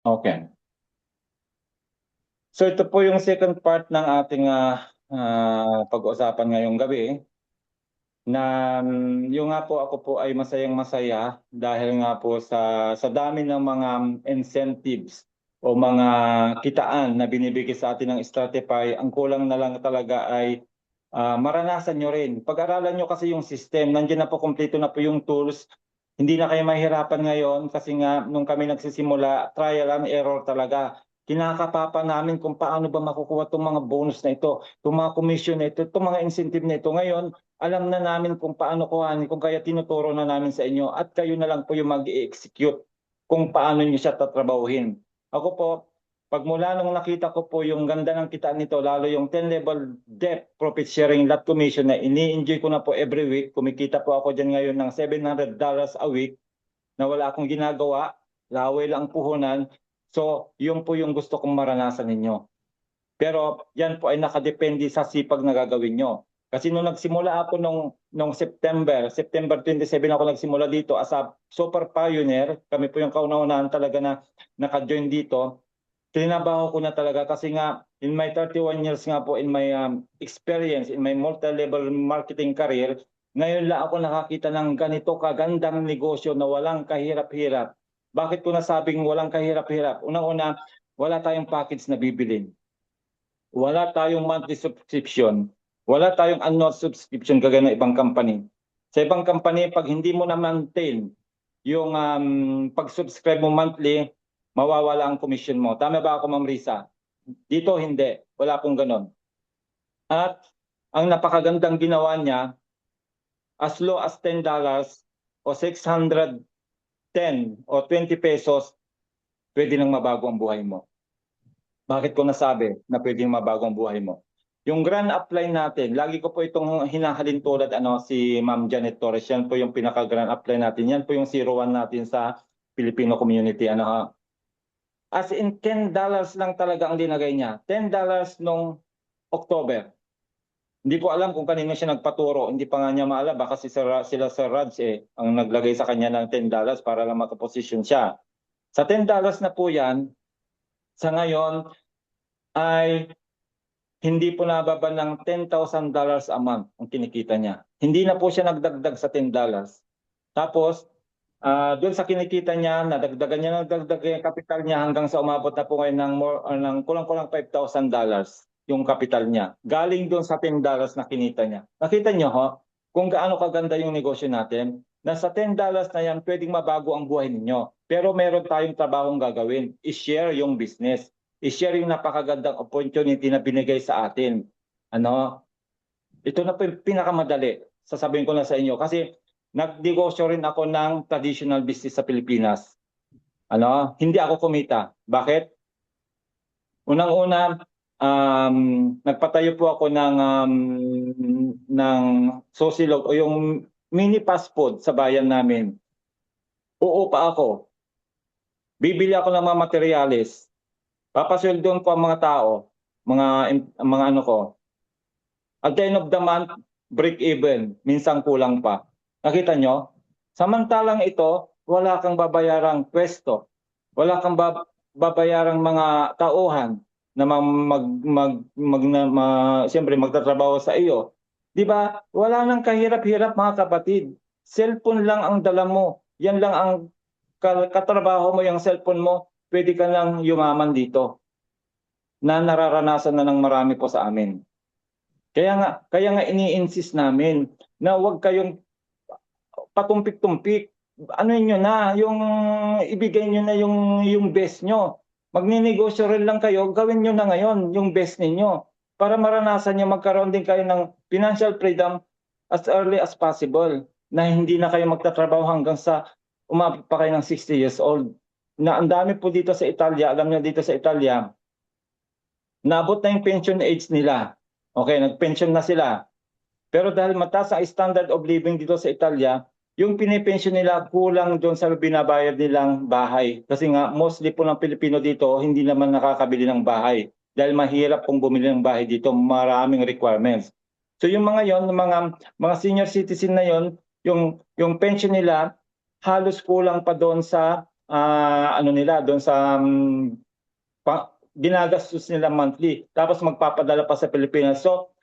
Okay. So ito po yung second part ng ating pag-uusapan ngayong gabi na yung nga po ako po ay masayang-masaya dahil nga po sa dami ng mga incentives o mga kitaan na binibigay sa atin ng Stratify, ang kulang na lang talaga ay maranasan nyo rin. Pag-aralan nyo kasi yung system, nandiyan na po, kompleto na po yung tools. Hindi na kayo mahirapan ngayon kasi nga nung kami nagsisimula, trial and error talaga. Kinakapapa namin kung paano ba makukuha itong mga bonus na ito, itong mga commission na ito, itong mga incentive na ito. Ngayon, alam na namin kung paano kuhanin, kung kaya tinuturo na namin sa inyo at kayo na lang po yung mag-i-execute kung paano nyo siya tatrabahuhin. Ako po, pag mula nung nakita ko po yung ganda ng kitaan nito, lalo yung 10-level depth profit sharing lot commission na ini-enjoy ko na po every week, kumikita po ako dyan ngayon ng $700 a week na wala akong ginagawa, laway lang ang puhunan. So, yun po yung gusto kong maranasan ninyo. Pero yan po ay nakadepende sa sipag na gagawin nyo. Kasi nung nagsimula ako nung September 27 ako nagsimula dito as a super pioneer, kami po yung kauna-unahan talaga na naka-join dito. Trinabaho ko na talaga kasi nga in my 31 years nga po in my experience, in my multi-level marketing career, ngayon lang ako nakakita ng ganito kagandang negosyo na walang kahirap-hirap. Bakit ko nasabing walang kahirap-hirap? Unang-una, wala tayong package na bibilin. Wala tayong monthly subscription. Wala tayong annual subscription kagaya ng ibang company. Sa ibang company, pag hindi mo na maintain yung pag-subscribe mo monthly, mawawala ang commission mo. Tama ba ako, Ma'am Risa? Dito hindi. Wala pong ganon. At ang napakagandang ginawa niya, as low as $10 o 610 o 20 pesos, pwede nang mabago ang buhay mo. Bakit ko nasabi na pwedeng mabago ang buhay mo? Yung grand upline natin, lagi ko po itong hinahalin tulad si Ma'am Janet Torres. Yan po yung pinaka-grand upline natin. Yan po yung 01 natin sa Filipino community. As in $10 lang talaga ang dinagay niya. $10 nung October. Hindi ko alam kung kanino siya nagpaturo. Hindi pa nga niya maalam. Baka sila Sir Raj ang naglagay sa kanya ng $10 para lang makaposisyon siya. Sa $10 na po yan, sa ngayon ay hindi po nababa ng $10,000 a month ang kinikita niya. Hindi na po siya nagdagdag sa $10. Tapos, doon sa kinikita niya, nadagdagan niya yung kapital niya hanggang sa umabot na po ngayon ng kulang-kulang $5,000 yung kapital niya. Galing doon sa $10 na kinita niya. Nakita niyo ho, kung gaano kaganda yung negosyo natin, na sa $10 na yan, pwedeng mabago ang buhay ninyo. Pero meron tayong trabahong gagawin. I-share yung business. I-share yung napakagandang opportunity na binigay sa atin. Ano? Ito na po yung pinakamadali. Sasabihin ko na sa inyo. Kasi nagnegosyo rin ako ng traditional business sa Pilipinas. Hindi ako kumita. Bakit? Unang-una, nagpatayo po ako ng Sosilog o yung mini fast food sa bayan namin. Uupa ako. Bibili ako ng mga materyales. Papasweldon ko ang mga tao, mga ano ko. At the end of the month, break even, minsan kulang pa. Nakita nyo? Samantalang ito, wala kang babayarang pwesto, wala kang babayarang mga tauhan na siyempre magtatrabaho sa iyo. 'Di ba? Wala nang kahirap-hirap mga kapatid. Cellphone lang ang dala mo. Yan lang ang katrabaho mo, yung cellphone mo, pwede ka lang yumaman dito na nararanasan na ng marami po sa amin. Kaya nga ini-insist namin na huwag kayong patumpik-tumpik. Ano niyo na, yung ibigay niyo na yung best niyo. Magninegosyo rin lang kayo, gawin niyo na ngayon yung best ninyo para maranasan niyo magkaroon din kayo ng financial freedom as early as possible na hindi na kayo magtatrabaho hanggang sa umabot pa kayo ng 60 years old. Na ang dami po dito sa Italia, alam niyo dito sa Italia, naabot na yung pension age nila. Okay, nag-pension na sila. Pero dahil mataas ang standard of living dito sa Italia, yung pinipensyon nila kulang doon sa binabayad nilang bahay. Kasi nga, mostly po ng Pilipino dito, hindi naman nakakabili ng bahay. Dahil mahirap pong bumili ng bahay dito, maraming requirements. So yung mga yon, mga senior citizen na yon, yung pension nila halos kulang pa doon sa ano nila doon sa ginagastos nila monthly. Tapos magpapadala pa sa Pilipinas. So,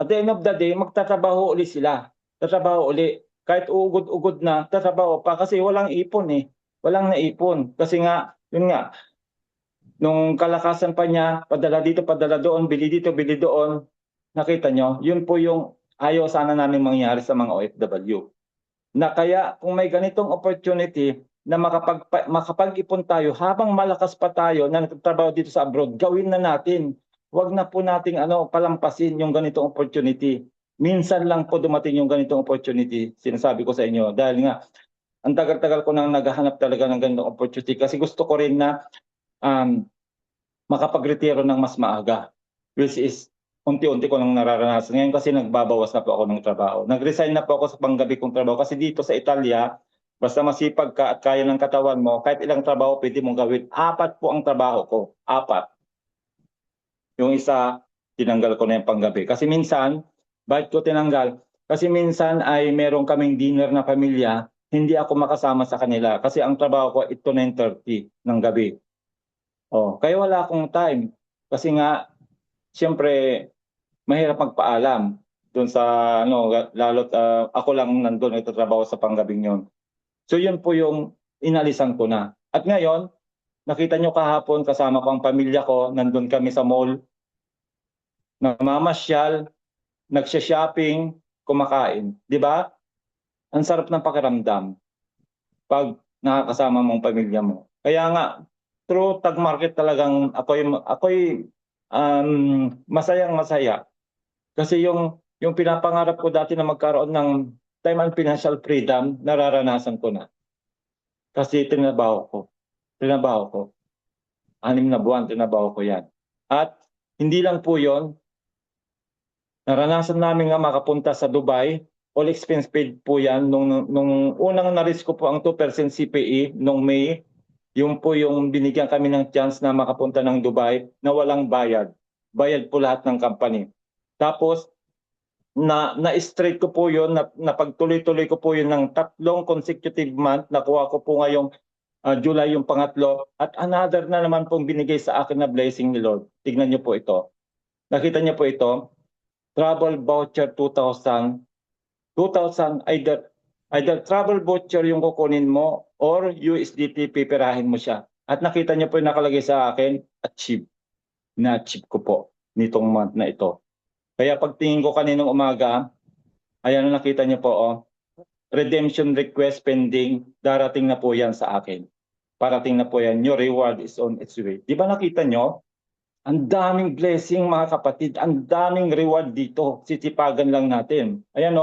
at the end of the day, magtatrabaho uli sila. Tatrabaho uli. Kahit ugod-ugod na, tatrabaho pa kasi walang ipon eh. Walang naipon. Kasi nga, yun nga, nung kalakasan pa niya, padala dito, padala doon, bili dito, bili doon. Nakita nyo, yun po yung ayaw sana namin mangyari sa mga OFW. Na kaya kung may ganitong opportunity na makapag-ipon tayo habang malakas pa tayo na nagtatrabaho dito sa abroad, gawin na natin. Huwag na po nating palampasin yung ganitong opportunity. Minsan lang po dumating yung ganitong opportunity, sinasabi ko sa inyo. Dahil nga, ang tagal-tagal ko nang naghahanap talaga ng ganitong opportunity kasi gusto ko rin na makapag-retiro ng mas maaga. Which is, unti-unti ko nang nararanasan. Ngayon kasi nagbabawas na po ako ng trabaho. Nag-resign na po ako sa panggabi kong trabaho kasi dito sa Italia, basta masipag ka at kaya ng katawan mo, kahit ilang trabaho pwede mong gawin. 4 po ang trabaho ko. 4. Yung isa, tinanggal ko na yung panggabi. Kasi minsan, bakit ko tinanggal? Kasi minsan ay meron kaming dinner na pamilya, hindi ako makasama sa kanila. Kasi ang trabaho ko, ito 9:30 ng gabi. Kaya wala akong time. Kasi nga, siyempre, mahirap magpaalam doon sa lalo't ako lang nandoon nagtatrabaho sa panggabing yon. So yun po yung inalisan ko na. At ngayon, nakita nyo kahapon kasama ko ang pamilya ko, nandun kami sa mall, namamasyal, nagsha-shopping, kumakain. Di ba? Ang sarap ng pakiramdam pag nakakasama mong pamilya mo. Kaya nga, through Tag Market talagang ako'y masayang masaya. Kasi yung pinapangarap ko dati na magkaroon ng time and financial freedom, nararanasan ko na. Kasi trinabaho ko. 6 na buwan, trinabaho ko yan. At hindi lang po yon, naranasan namin nga makapunta sa Dubai. All expense paid po yan. Nung unang na-risk ko po ang 2% CPE nung May, yung po yung binigyan kami ng chance na makapunta ng Dubai na walang bayad. Bayad po lahat ng company. Tapos, na-straight ko po yun, na pagtuloy-tuloy ko po yun ng 3 consecutive month. Nakuha ko po ngayong July yung pangatlo. At another na naman pong binigay sa akin na blessing ni Lord. Tignan niyo po ito. Nakita niyo po ito. Travel voucher 2,000. 2,000 either travel voucher yung kukunin mo or USDT pipirahin mo siya. At nakita niyo po yung nakalagay sa akin, achieve. Na-achieve ko po nitong month na ito. Kaya pagtingin ko kaninang umaga, ayan nakita niyo po, redemption request pending, darating na po yan sa akin. Parating na po yan, your reward is on its way. Di ba nakita niyo? Ang daming blessing mga kapatid, ang daming reward dito. Sisipagan lang natin. Ayan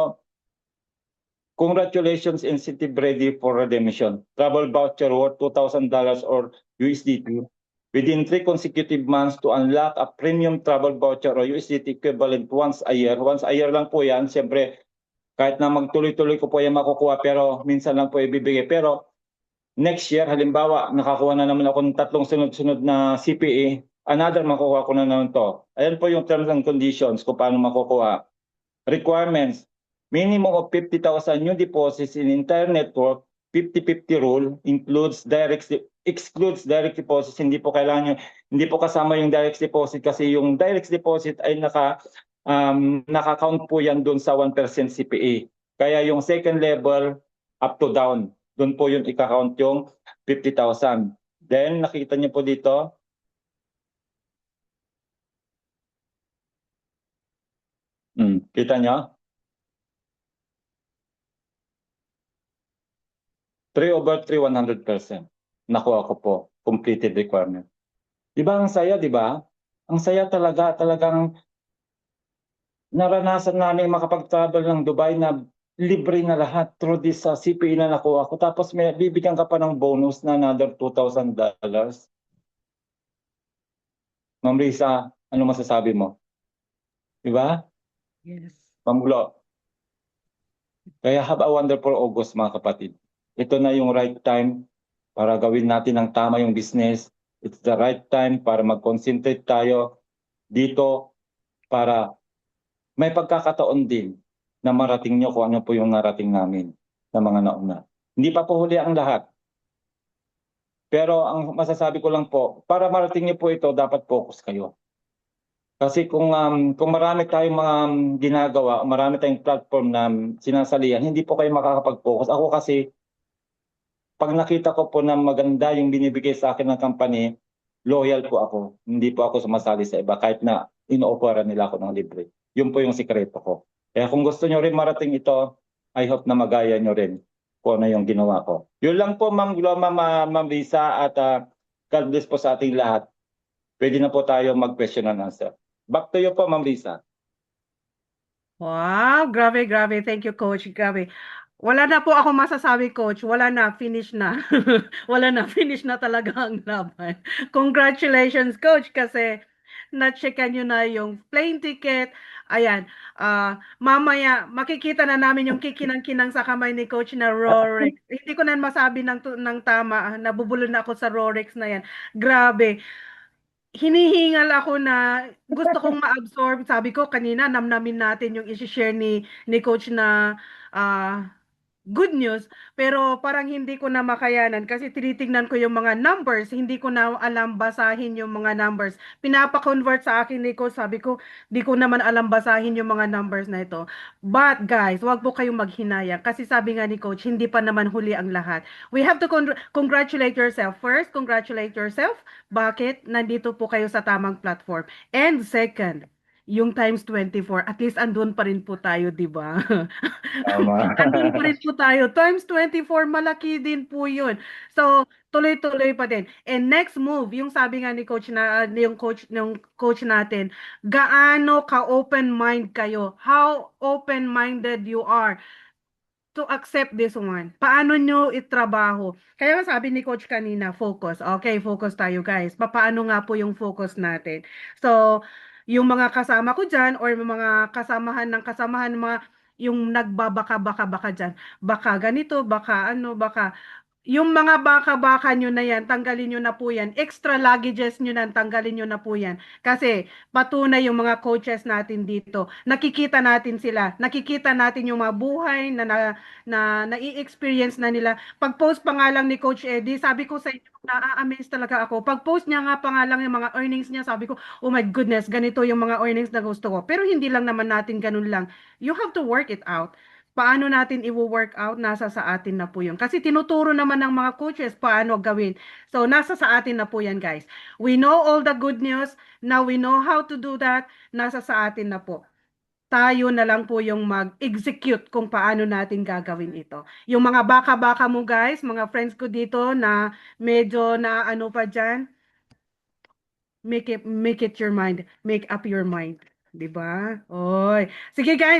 congratulations incentive ready for redemption. Travel voucher worth $2,000 or USDT. Within 3 consecutive months to unlock a premium travel voucher or USDT equivalent once a year. Once a year lang po yan. Siyempre, kahit na magtuloy-tuloy ko po yan makukuha, pero minsan lang po ibibigay. Pero next year, halimbawa, nakakuha na naman ako ng 3 sunod-sunod na CPA, another makukuha ko na naman to. Ayan po yung terms and conditions kung paano makukuha. Requirements, minimum of 50,000 new deposits in entire network. 50-50 rule excludes direct deposits. Hindi po kasama yung direct deposit kasi yung direct deposit ay naka-count po yan doon sa 1% CPA. Kaya yung second level up to down, doon po yung ika-count yung 50,000. Then nakita niyo po dito, kita niyo? 3/3, 100%. Nakuha ko po, completed requirement. Di ba ang saya, di ba? Ang saya talaga, talagang naranasan namin makapag-travel ng Dubai na libre na lahat through this CPE na nakuha ko. Tapos may bibigyan ka pa ng bonus na another $2,000. Ma'am Risa, ano masasabi mo? Di ba? Yes. Pamulo. Kaya have a wonderful August mga kapatid. Ito na yung right time para gawin natin ng tama yung business. It's the right time para mag-concentrate tayo dito para may pagkakataon din na marating nyo kung ano po yung narating namin na mga nauna. Hindi pa po huli ang lahat. Pero ang masasabi ko lang po, para marating niyo po ito, dapat focus kayo. Kasi kung marami tayong mga ginagawa, marami tayong platform na sinasalihan, hindi po kayo makakapag-focus. Ako kasi, pag nakita ko po na maganda yung binibigay sa akin ng company, loyal po ako. Hindi po ako sumasali sa iba kahit na ino-offeran nila ako ng libre. Yun po yung sikreto ko. Kaya kung gusto nyo rin marating ito, I hope na magaya nyo rin kung ano yung ginawa ko. Yun lang po, Ma'am Gloma, Ma'am Lisa, at God bless po sa ating lahat. Pwede na po tayo mag-question and answer. Back to you po, Ma'am Lisa. Wow, grabe, grabe. Thank you, Coach. Grabe. Wala na po ako masasabi, Coach. Wala na, finish na. Wala na, finish na talaga ang laban. Congratulations, Coach, kasi na-checkan nyo na yung plane ticket. Ayan, mamaya makikita na namin yung kikinang-kinang sa kamay ni Coach na Rorex. Hindi ko na masabi ng tama, nabubulol na ako sa Rorex na yan. Grabe. Hinihingal ako na gusto kong ma-absorb. Sabi ko kanina, namnamin natin yung i-share ni Coach na ah, good news, pero parang hindi ko na makayanan kasi tinitingnan ko yung mga numbers, hindi ko na alam basahin yung mga numbers. Pinapa-convert sa akin ni Coach, sabi ko, di ko naman alam basahin yung mga numbers na ito. But guys, wag po kayong maghinayang kasi sabi nga ni Coach, hindi pa naman huli ang lahat. We have to congratulate yourself. First, congratulate yourself. Bakit? Nandito po kayo sa tamang platform. And second, yung times 24, at least andun pa rin po tayo, di ba? Tama. Andun pa rin po tayo. Times 24, malaki din po yun. So, tuloy-tuloy pa din. And next move, yung sabi nga ni coach na yung coach natin, gaano ka open mind kayo? How open-minded you are to accept this one. Paano nyo itrabaho? Kaya nga sabi ni coach kanina, focus. Okay, focus tayo guys. Paano nga po yung focus natin? So, yung mga kasama ko dyan or yung mga kasamahan, mga yung nagbabaka-baka-baka dyan. Baka ganito, baka ano, baka yung mga baka-baka nyo na yan, tanggalin nyo na po yan. Extra luggages nyo na, tanggalin nyo na po yan. Kasi patunay yung mga coaches natin dito. Nakikita natin sila. Nakikita natin yung mga buhay na nai-experience na nila. Pag-post pa nga lang ni Coach Eddie, sabi ko sa inyo, na-amaze talaga ako. Pag-post niya nga pa nga lang yung mga earnings niya, sabi ko, oh my goodness, ganito yung mga earnings na gusto ko. Pero hindi lang naman natin ganun lang. You have to work it out. Paano natin i-work out, nasa sa atin na po yun. Kasi tinuturo naman ng mga coaches paano gawin. So, nasa sa atin na po yan, guys. We know all the good news. Now we know how to do that. Nasa sa atin na po. Tayo na lang po yung mag-execute kung paano natin gagawin ito. Yung mga baka-baka mo, guys, mga friends ko dito na medyo na ano pa dyan, make it your mind. Make up your mind. 'Di ba? Oy. Sige, guys.